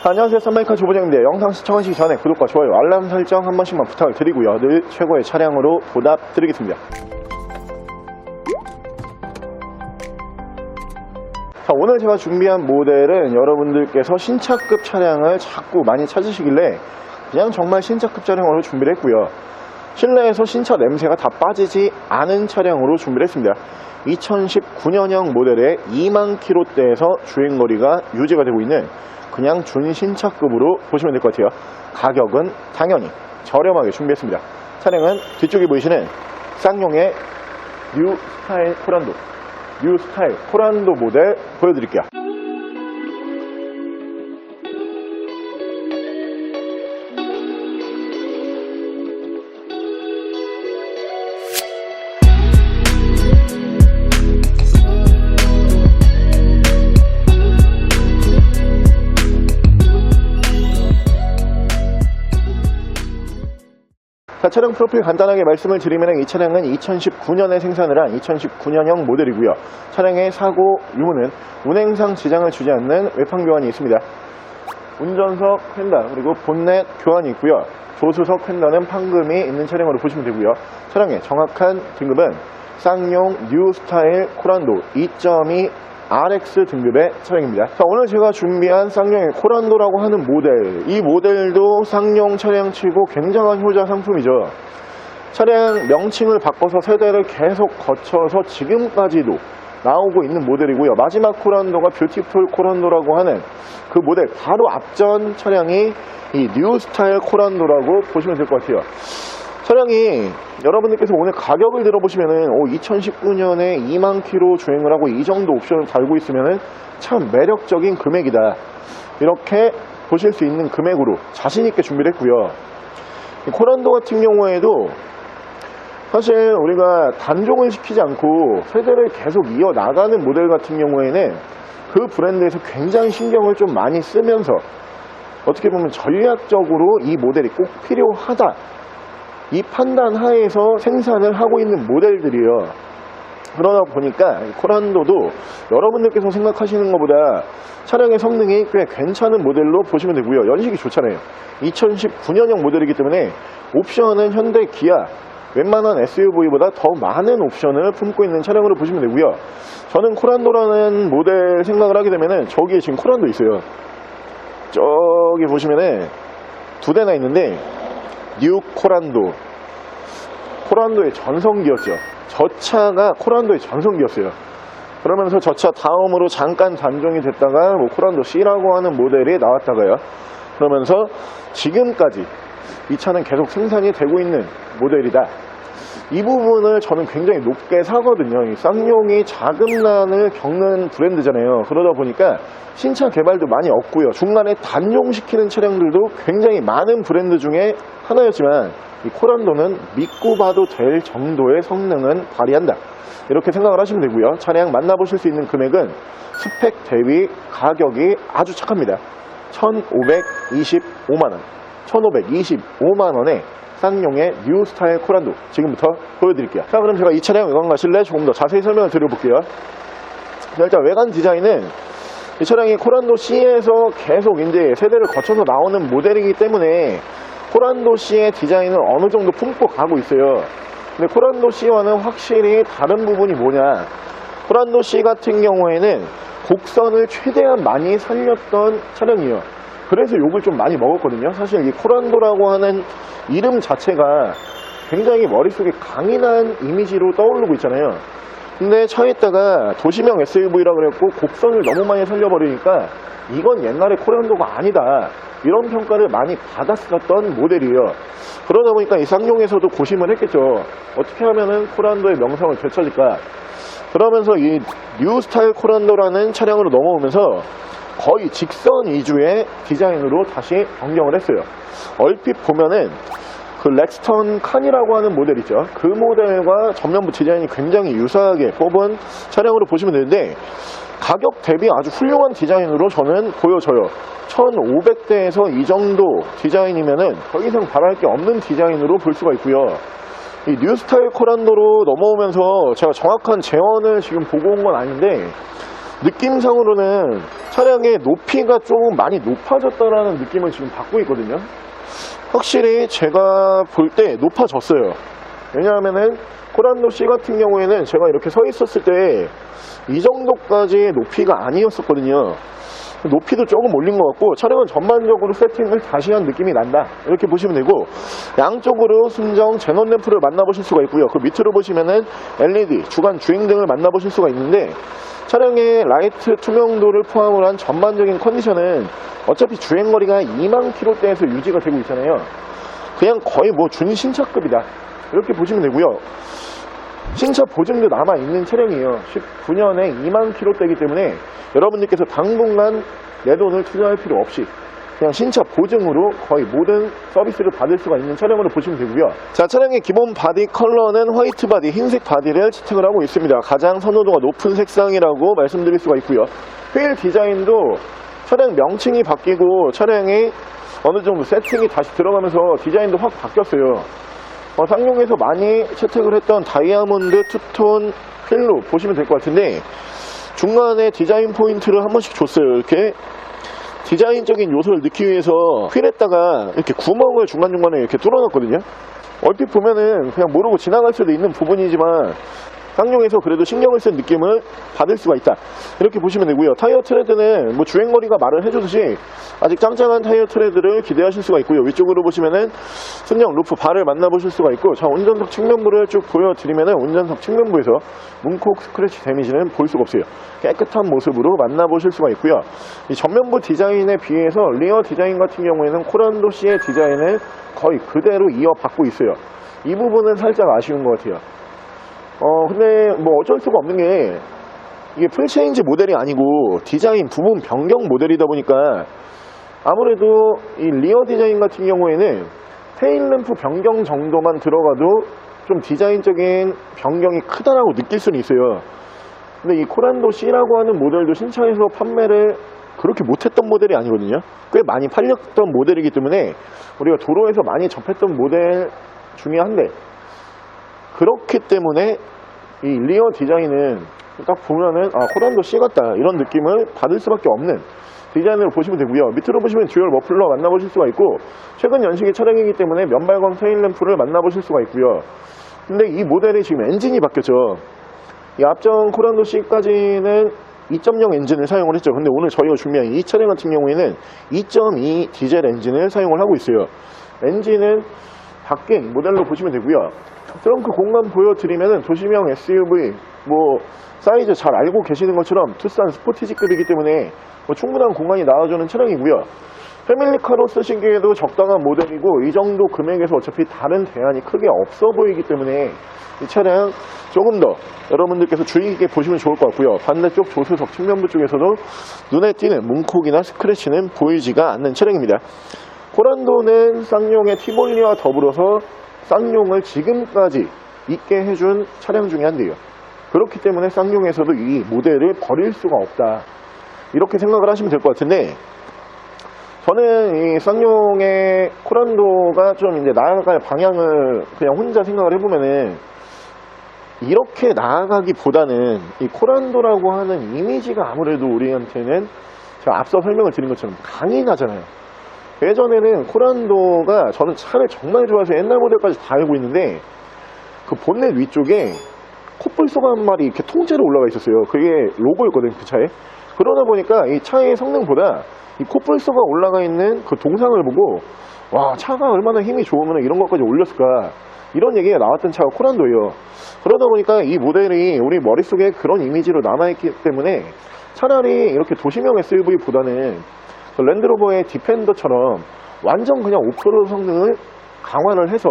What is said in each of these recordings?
안녕하세요, 썬바이카 조보장입니다. 영상 시청하시기 전에 구독과 좋아요, 알람 설정 한 번씩만 부탁을 드리고요. 늘 최고의 차량으로 보답드리겠습니다. 자, 오늘 제가 준비한 모델은 여러분들께서 신차급 차량을 자꾸 많이 찾으시길래 그냥 정말 신차급 차량으로 준비를 했고요. 실내에서 신차 냄새가 다 빠지지 않은 차량으로 준비를 했습니다. 2019년형 모델의 2만 km대에서 주행거리가 유지가 되고 있는 그냥 준신차급으로 보시면 될 것 같아요. 가격은 당연히 저렴하게 준비했습니다. 차량은 뒤쪽에 보이시는 쌍용의 뉴 스타일 코란도 모델 보여드릴게요. 자, 차량 프로필 간단하게 말씀을 드리면 이 차량은 2019년에 생산을 한 2019년형 모델이고요. 차량의 사고 유무는 운행상 지장을 주지 않는 외판 교환이 있습니다. 운전석 펜단 그리고 본넷 교환이 있고요. 조수석 펜단은 판금이 있는 차량으로 보시면 되고요. 차량의 정확한 등급은 쌍용 뉴 스타일 코란도 2.2 RX 등급의 차량입니다. 자, 오늘 제가 준비한 쌍용의 코란도라고 하는 모델, 이 모델도 쌍용 차량치고 굉장한 효자 상품이죠. 차량 명칭을 바꿔서 세대를 계속 거쳐서 지금까지도 나오고 있는 모델이고요. 마지막 코란도가 뷰티풀 코란도라고 하는 그 모델 바로 앞전 차량이 이 뉴 스타일 코란도라고 보시면 될 것 같아요. 차량이 여러분들께서 오늘 가격을 들어보시면은 2019년에 2만 km 주행을 하고 이 정도 옵션을 달고 있으면은 참 매력적인 금액이다, 이렇게 보실 수 있는 금액으로 자신있게 준비를 했고요. 코란도 같은 경우에도 사실 우리가 단종을 시키지 않고 세대를 계속 이어나가는 모델 같은 경우에는 그 브랜드에서 굉장히 신경을 좀 많이 쓰면서 어떻게 보면 전략적으로 이 모델이 꼭 필요하다, 이 판단 하에서 생산을 하고 있는 모델들이에요. 그러다 보니까 코란도도 여러분들께서 생각하시는 것보다 차량의 성능이 꽤 괜찮은 모델로 보시면 되고요. 연식이 좋잖아요. 2019년형 모델이기 때문에 옵션은 현대 기아 웬만한 SUV보다 더 많은 옵션을 품고 있는 차량으로 보시면 되고요. 저는 코란도라는 모델 생각을 하게 되면은 저기에 지금 코란도 있어요. 저기 보시면은 두 대나 있는데 뉴 코란도의 전성기였죠. 저 차가 코란도의 전성기였어요. 그러면서 저 차 다음으로 잠깐 단종이 됐다가 코란도 C라고 하는 모델이 나왔다가요. 그러면서 지금까지 이 차는 계속 생산이 되고 있는 모델이다. 이 부분을 저는 굉장히 높게 사거든요. 이 쌍용이 자금난을 겪는 브랜드잖아요. 그러다 보니까 신차 개발도 많이 없고요. 중간에 단종시키는 차량들도 굉장히 많은 브랜드 중에 하나였지만 이 코란도는 믿고 봐도 될 정도의 성능은 발휘한다, 이렇게 생각을 하시면 되고요. 차량 만나보실 수 있는 금액은 스펙 대비 가격이 아주 착합니다. 1,525만원 1,525만원에 쌍용의 뉴 스타일 코란도 지금부터 보여드릴게요. 자, 그럼 제가 이 차량 외관과 실내 조금 더 자세히 설명을 드려볼게요. 자, 일단 외관 디자인은 이 차량이 코란도 C에서 계속 이제 세대를 거쳐서 나오는 모델이기 때문에 코란도 C의 디자인을 어느 정도 품고 가고 있어요. 근데 코란도 C와는 확실히 다른 부분이 뭐냐, 코란도 C 같은 경우에는 곡선을 최대한 많이 살렸던 차량이에요. 그래서 욕을 좀 많이 먹었거든요. 사실 이 코란도라고 하는 이름 자체가 굉장히 머릿속에 강인한 이미지로 떠오르고 있잖아요. 근데 차에다가 도시명 SUV라 그랬고 곡선을 너무 많이 살려버리니까 이건 옛날에 코란도가 아니다, 이런 평가를 많이 받았었던 모델이에요. 그러다 보니까 이 쌍용에서도 고심을 했겠죠. 어떻게 하면은 코란도의 명성을 되찾을까. 그러면서 이 뉴 스타일 코란도라는 차량으로 넘어오면서 거의 직선 위주의 디자인으로 다시 변경을 했어요. 얼핏 보면은 그 렉스턴 칸이라고 하는 모델 있죠. 그 모델과 전면부 디자인이 굉장히 유사하게 뽑은 차량으로 보시면 되는데 가격 대비 아주 훌륭한 디자인으로 저는 보여져요. 1500대에서 이 정도 디자인이면은 더 이상 바랄 게 없는 디자인으로 볼 수가 있고요. 이 뉴스타일 코란도로 넘어오면서 제가 정확한 재원을 지금 보고 온 건 아닌데 느낌상으로는 차량의 높이가 좀 많이 높아졌다라는 느낌을 지금 받고 있거든요. 확실히 제가 볼 때 높아졌어요. 왜냐하면은 코란도 C 같은 경우에는 제가 이렇게 서 있었을 때 이 정도까지의 높이가 아니었었거든요. 높이도 조금 올린 것 같고 차량은 전반적으로 세팅을 다시 한 느낌이 난다, 이렇게 보시면 되고, 양쪽으로 순정 제논 램프를 만나보실 수가 있고요. 그 밑으로 보시면은 LED 주간 주행등을 만나보실 수가 있는데, 차량의 라이트 투명도를 포함을 한 전반적인 컨디션은 어차피 주행거리가 2만 km대에서 유지가 되고 있잖아요. 그냥 거의 뭐 준신차급이다, 이렇게 보시면 되고요. 신차 보증도 남아있는 차량이에요. 19년에 2만 km대이기 때문에 여러분들께서 당분간 내 돈을 투자할 필요 없이 그냥 신차 보증으로 거의 모든 서비스를 받을 수가 있는 차량으로 보시면 되고요. 자, 차량의 기본 바디 컬러는 화이트 바디, 흰색 바디를 채택을 하고 있습니다. 가장 선호도가 높은 색상이라고 말씀드릴 수가 있고요. 휠 디자인도 차량 명칭이 바뀌고 차량에 어느 정도 세팅이 다시 들어가면서 디자인도 확 바뀌었어요. 쌍용에서 많이 채택을 했던 다이아몬드 투톤 휠로 보시면 될 것 같은데, 중간에 디자인 포인트를 한 번씩 줬어요. 이렇게 디자인적인 요소를 넣기 위해서 휠에다가 이렇게 구멍을 중간중간에 이렇게 뚫어놨거든요. 얼핏 보면은 그냥 모르고 지나갈 수도 있는 부분이지만 쌍용에서 그래도 신경을 쓴 느낌을 받을 수가 있다, 이렇게 보시면 되고요. 타이어 트레드는 뭐 주행거리가 말을 해주듯이 아직 짱짱한 타이어 트레드를 기대하실 수가 있고요. 위쪽으로 보시면은 순정 루프 바를 만나보실 수가 있고, 자, 운전석 측면부를 쭉 보여드리면은 운전석 측면부에서 문콕 스크래치 데미지는 볼 수가 없어요. 깨끗한 모습으로 만나보실 수가 있고요. 이 전면부 디자인에 비해서 리어 디자인 같은 경우에는 코란도 C의 디자인을 거의 그대로 이어받고 있어요. 이 부분은 살짝 아쉬운 것 같아요. 근데 뭐 어쩔 수가 없는 게, 이게 풀체인지 모델이 아니고 디자인 부분 변경 모델이다 보니까 아무래도 이 리어 디자인 같은 경우에는 테일램프 변경 정도만 들어가도 좀 디자인적인 변경이 크다라고 느낄 수는 있어요. 근데 이 코란도 C라고 하는 모델도 신차에서 판매를 그렇게 못했던 모델이 아니거든요. 꽤 많이 팔렸던 모델이기 때문에 우리가 도로에서 많이 접했던 모델 중에 한데, 그렇기 때문에 이 리어 디자인은 딱 보면은 코란도 C 같다, 이런 느낌을 받을 수밖에 없는 디자인으로 보시면 되고요. 밑으로 보시면 듀얼 머플러 만나보실 수가 있고, 최근 연식의 차량이기 때문에 면발광 테일램프를 만나보실 수가 있고요. 근데 이 모델이 지금 엔진이 바뀌었죠. 이 앞전 코란도 C까지는 2.0 엔진을 사용을 했죠. 근데 오늘 저희가 준비한 이 차량 같은 경우에는 2.2 디젤 엔진을 사용을 하고 있어요. 엔진은 바뀐 모델로 보시면 되고요. 트렁크 공간 보여드리면은 도시명 SUV 뭐 사이즈 잘 알고 계시는 것처럼 투싼 스포티지급이기 때문에 뭐 충분한 공간이 나와주는 차량이고요. 패밀리카로 쓰시기에도 적당한 모델이고, 이 정도 금액에서 어차피 다른 대안이 크게 없어 보이기 때문에 이 차량 조금 더 여러분들께서 주의 깊게 보시면 좋을 것 같고요. 반대쪽 조수석 측면부 쪽에서도 눈에 띄는 문콕이나 스크래치는 보이지가 않는 차량입니다. 코란도는 쌍용의 티볼리와 더불어서 쌍용을 지금까지 있게 해준 차량 중에 한대요. 그렇기 때문에 쌍용에서도 이 모델을 버릴 수가 없다, 이렇게 생각을 하시면 될 것 같은데, 저는 이 쌍용의 코란도가 좀 이제 나아갈 방향을 그냥 혼자 생각을 해보면은, 이렇게 나아가기보다는 이 코란도라고 하는 이미지가 아무래도 우리한테는 제가 앞서 설명을 드린 것처럼 강인하잖아요. 예전에는 코란도가, 저는 차를 정말 좋아해서 옛날 모델까지 다 알고 있는데, 그 본넷 위쪽에 코뿔소가 한 마리 이렇게 통째로 올라가 있었어요. 그게 로고였거든요, 그 차에. 그러다 보니까 이 차의 성능보다 이 코뿔소가 올라가 있는 그 동상을 보고, 와, 차가 얼마나 힘이 좋으면 이런 것까지 올렸을까, 이런 얘기가 나왔던 차가 코란도예요. 그러다 보니까 이 모델이 우리 머릿속에 그런 이미지로 남아있기 때문에 차라리 이렇게 도시명 SUV보다는 랜드로버의 디펜더처럼 완전 그냥 오프로드 성능을 강화를 해서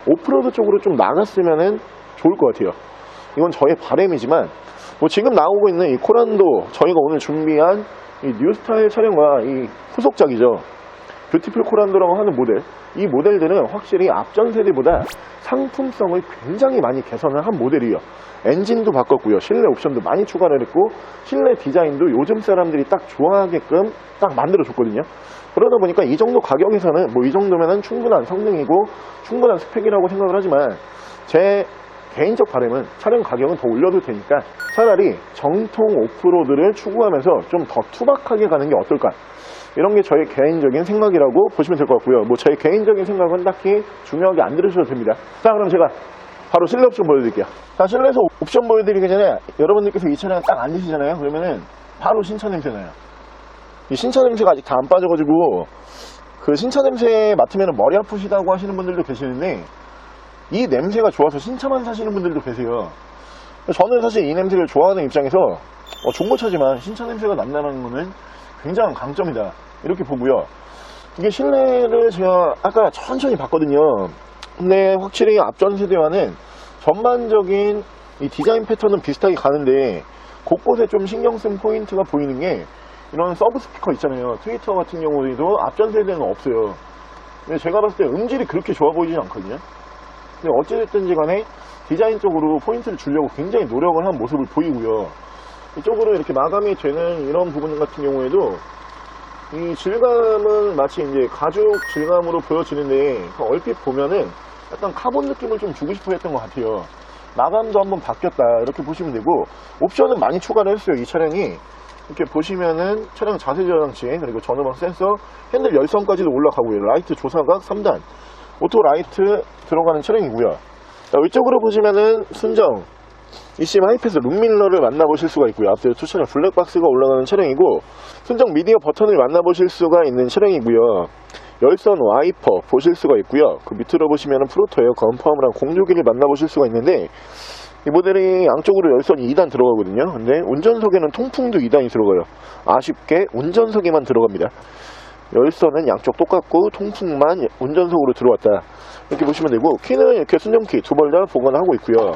오프로드 쪽으로 좀 나갔으면 좋을 것 같아요. 이건 저의 바람이지만, 뭐 지금 나오고 있는 이 코란도, 저희가 오늘 준비한 이 뉴스타일 차량과 이 후속작이죠. 뷰티풀 코란도라고 하는 모델, 이 모델들은 확실히 앞전 세대보다 상품성을 굉장히 많이 개선을 한 모델이에요. 엔진도 바꿨고요, 실내 옵션도 많이 추가를 했고, 실내 디자인도 요즘 사람들이 딱 좋아하게끔 딱 만들어 줬거든요. 그러다 보니까 이 정도 가격에서는 뭐 이 정도면은 충분한 성능이고 충분한 스펙이라고 생각을 하지만, 제 개인적 바람은 차량 가격은 더 올려도 되니까 차라리 정통 오프로드를 추구하면서 좀 더 투박하게 가는 게 어떨까, 이런 게 저의 개인적인 생각이라고 보시면 될 것 같고요. 뭐 저의 개인적인 생각은 딱히 중요하게 안 들으셔도 됩니다. 자, 그럼 제가 바로 실내 옵션 보여드릴게요. 자, 실내에서 옵션 보여드리기 전에 여러분들께서 이 차량 딱 앉으시잖아요. 그러면은 바로 신차 냄새 나요. 이 신차 냄새가 아직 다 안 빠져가지고 그 신차 냄새 맡으면 머리 아프시다고 하시는 분들도 계시는데, 이 냄새가 좋아서 신차만 사시는 분들도 계세요. 저는 사실 이 냄새를 좋아하는 입장에서 중고차지만 신차 냄새가 난다는 거는 굉장한 강점이다, 이렇게 보고요. 이게 실내를 제가 아까 천천히 봤거든요. 근데 확실히 앞전 세대와는 전반적인 이 디자인 패턴은 비슷하게 가는데, 곳곳에 좀 신경 쓴 포인트가 보이는 게 이런 서브 스피커 있잖아요. 트위터 같은 경우에도 앞전 세대는 없어요. 근데 제가 봤을 때 음질이 그렇게 좋아 보이진 않거든요. 근데 어찌됐든지 간에 디자인적으로 포인트를 주려고 굉장히 노력을 한 모습을 보이고요. 이쪽으로 이렇게 마감이 되는 이런 부분 같은 경우에도 이 질감은 마치 이제 가죽 질감으로 보여지는데, 얼핏 보면은 약간 카본 느낌을 좀 주고 싶어 했던 것 같아요. 마감도 한번 바뀌었다, 이렇게 보시면 되고, 옵션은 많이 추가를 했어요. 이 차량이 이렇게 보시면은 차량 자세 저장치, 그리고 전후방 센서, 핸들 열선까지도 올라가고요. 라이트 조사각 3단, 오토 라이트 들어가는 차량이고요. 자, 위쪽으로 보시면은 순정 ECM 하이패스 룸밀러를 만나보실 수가 있고요. 앞뒤 두 차량 블랙박스가 올라가는 차량이고, 순정 미디어 버튼을 만나보실 수가 있는 차량이고요. 열선 와이퍼 보실 수가 있고요. 그 밑으로 보시면은 프로토 에어컨 포함한 공조기를 만나보실 수가 있는데, 이 모델이 양쪽으로 열선이 2단 들어가거든요. 근데 운전석에는 통풍도 2단이 들어가요. 아쉽게 운전석에만 들어갑니다. 열선은 양쪽 똑같고 통풍만 운전석으로 들어왔다, 이렇게 보시면 되고, 키는 이렇게 순정키 두 벌 다 보관하고 있고요.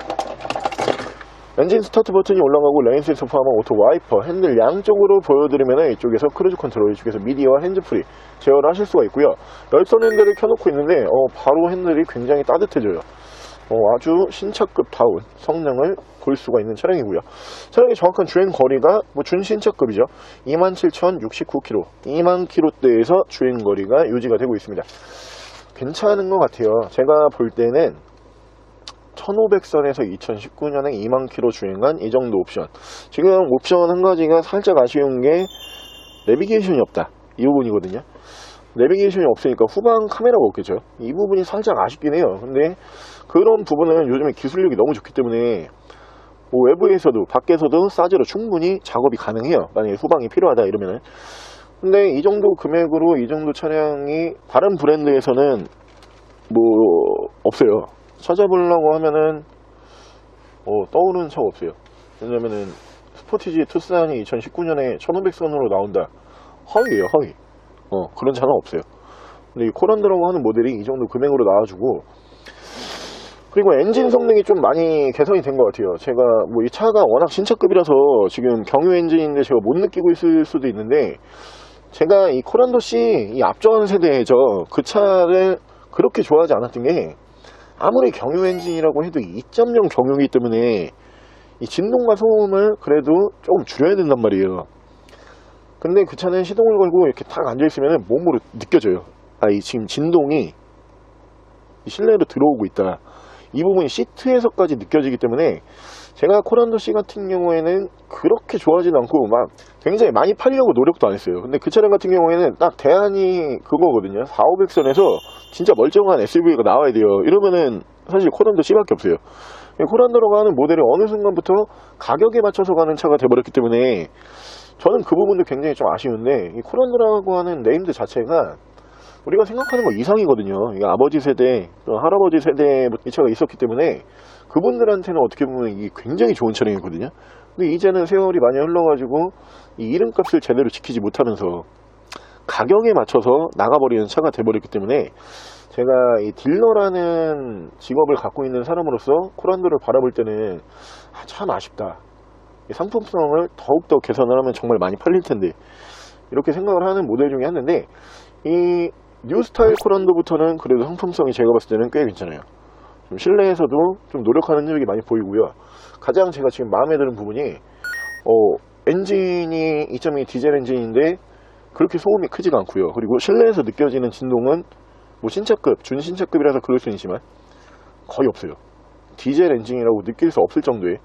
엔진 스타트 버튼이 올라가고, 레인 센서 포함한 오토 와이퍼, 핸들 양쪽으로 보여드리면 이쪽에서 크루즈 컨트롤, 이쪽에서 미디어와 핸즈프리 제어를 하실 수가 있고요. 열선 핸들을 켜놓고 있는데 바로 핸들이 굉장히 따뜻해져요. 아주 신차급다운 성능을 볼 수가 있는 차량이고요. 차량의 정확한 주행 거리가 준신차급이죠. 27,069km, 2만 km대에서 주행 거리가 유지가 되고 있습니다. 괜찮은 것 같아요. 제가 볼 때는 1500선에서 2019년에 2만 km 주행한 이 정도 옵션. 지금 옵션 한 가지가 살짝 아쉬운 게 내비게이션이 없다, 이 부분이거든요. 내비게이션이 없으니까 후방 카메라가 없겠죠. 이 부분이 살짝 아쉽긴 해요. 근데 그런 부분은 요즘에 기술력이 너무 좋기 때문에 외부에서도 밖에서도 싸제로 충분히 작업이 가능해요. 만약에 후방이 필요하다 이러면은. 근데 이 정도 금액으로 이 정도 차량이 다른 브랜드에서는 없어요. 찾아보려고 하면은 떠오르는 차가 없어요. 왜냐면은 스포티지 투싼이 2019년에 1500선으로 나온다, 허위예요, 허위. 그런 차는 없어요. 근데 이 코란드라고 하는 모델이 이 정도 금액으로 나와주고, 그리고 엔진 성능이 좀 많이 개선이 된 것 같아요. 제가 이 차가 워낙 신차급이라서 지금 경유 엔진인데 제가 못 느끼고 있을 수도 있는데, 제가 이 코란도 C 이 앞전 세대죠, 그 차를 그렇게 좋아하지 않았던 게, 아무리 경유 엔진이라고 해도 2.0 경유이기 때문에 이 진동과 소음을 그래도 조금 줄여야 된단 말이에요. 근데 그 차는 시동을 걸고 이렇게 탁 앉아있으면 몸으로 느껴져요. 이 지금 진동이 실내로 들어오고 있다, 이 부분이 시트에서까지 느껴지기 때문에 제가 코란도 C 같은 경우에는 그렇게 좋아하진 않고 막 굉장히 많이 팔려고 노력도 안 했어요. 근데 그 차량 같은 경우에는 딱 대안이 그거거든요. 4,500선에서 진짜 멀쩡한 SUV가 나와야 돼요. 이러면은 사실 코란도 C밖에 없어요. 코란도라고 하는 모델이 어느 순간부터 가격에 맞춰서 가는 차가 돼버렸기 때문에 저는 그 부분도 굉장히 좀 아쉬운데, 이 코란도라고 하는 네임드 자체가 우리가 생각하는 거 이상이거든요. 이게 아버지 세대, 또 할아버지 세대 이 차가 있었기 때문에 그분들한테는 어떻게 보면 이게 굉장히 좋은 차량이거든요. 근데 이제는 세월이 많이 흘러가지고 이 이름값을 제대로 지키지 못하면서 가격에 맞춰서 나가버리는 차가 돼버렸기 때문에, 제가 이 딜러라는 직업을 갖고 있는 사람으로서 코란도를 바라볼 때는 참 아쉽다, 상품성을 더욱더 개선을 하면 정말 많이 팔릴 텐데, 이렇게 생각을 하는 모델 중에 하나인데, 이 뉴스타일 코란도부터는 그래도 상품성이 제가 봤을 때는 꽤 괜찮아요. 좀 실내에서도 좀 노력하는 흔적이 많이 보이고요. 가장 제가 지금 마음에 드는 부분이 엔진이 2.2 디젤 엔진인데 그렇게 소음이 크지가 않고요. 그리고 실내에서 느껴지는 진동은 신차급, 준신차급이라서 그럴 수는 있지만 거의 없어요. 디젤 엔진이라고 느낄 수 없을 정도의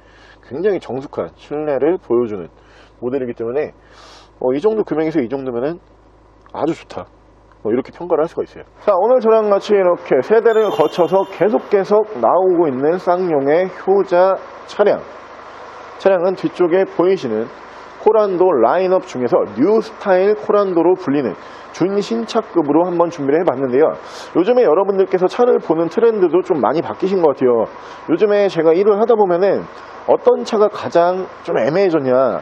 굉장히 정숙한 실내를 보여주는 모델이기 때문에 이 정도 금액에서 이 정도면은 아주 좋다, 이렇게 평가를 할 수가 있어요. 자, 오늘 저랑 같이 이렇게 세대를 거쳐서 계속 나오고 있는 쌍용의 효자 차량은 뒤쪽에 보이시는 코란도 라인업 중에서 뉴 스타일 코란도로 불리는 준신차급으로 한번 준비를 해봤는데요. 요즘에 여러분들께서 차를 보는 트렌드도 좀 많이 바뀌신 것 같아요. 요즘에 제가 일을 하다 보면은 어떤 차가 가장 좀 애매해졌냐,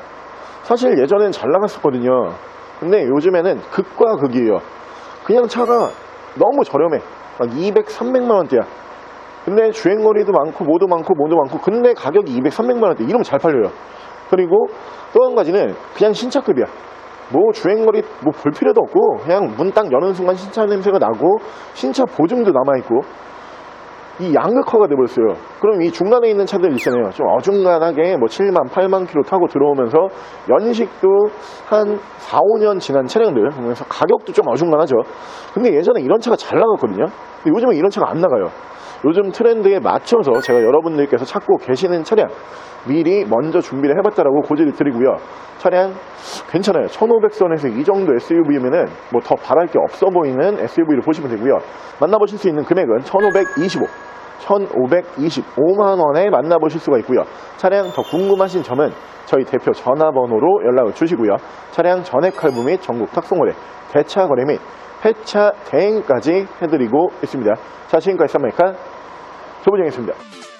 사실 예전엔 잘 나갔었거든요. 근데 요즘에는 극과 극이에요. 그냥 차가 너무 저렴해. 막 200, 300만 원대야. 근데 주행거리도 많고 뭐도 많고 근데 가격이 200, 300만 원대, 이러면 잘 팔려요. 그리고 또 한 가지는 그냥 신차급이야. 뭐 주행거리 뭐 볼 필요도 없고 그냥 문 딱 여는 순간 신차 냄새가 나고 신차 보증도 남아있고, 이 양극화가 돼버렸어요. 그럼 이 중간에 있는 차들 있잖아요. 좀 어중간하게 뭐 7만, 8만 킬로 타고 들어오면서 연식도 한 4, 5년 지난 차량들 보면서 가격도 좀 어중간하죠. 근데 예전에 이런 차가 잘 나갔거든요. 근데 요즘은 이런 차가 안 나가요. 요즘 트렌드에 맞춰서 제가 여러분들께서 찾고 계시는 차량 미리 먼저 준비를 해봤다라고 고지를 드리고요. 차량 괜찮아요. 1500선에서 이 정도 SUV면은 뭐 더 바랄 게 없어 보이는 SUV를 보시면 되고요. 만나보실 수 있는 금액은 1525만원에 만나보실 수가 있고요. 차량 더 궁금하신 점은 저희 대표 전화번호로 연락을 주시고요. 차량 전액 할부 및 전국 탁송거래, 대차 거래 및 폐차 대행까지 해드리고 있습니다. 자, 지금까지 쌍마이카 조부정이었습니다.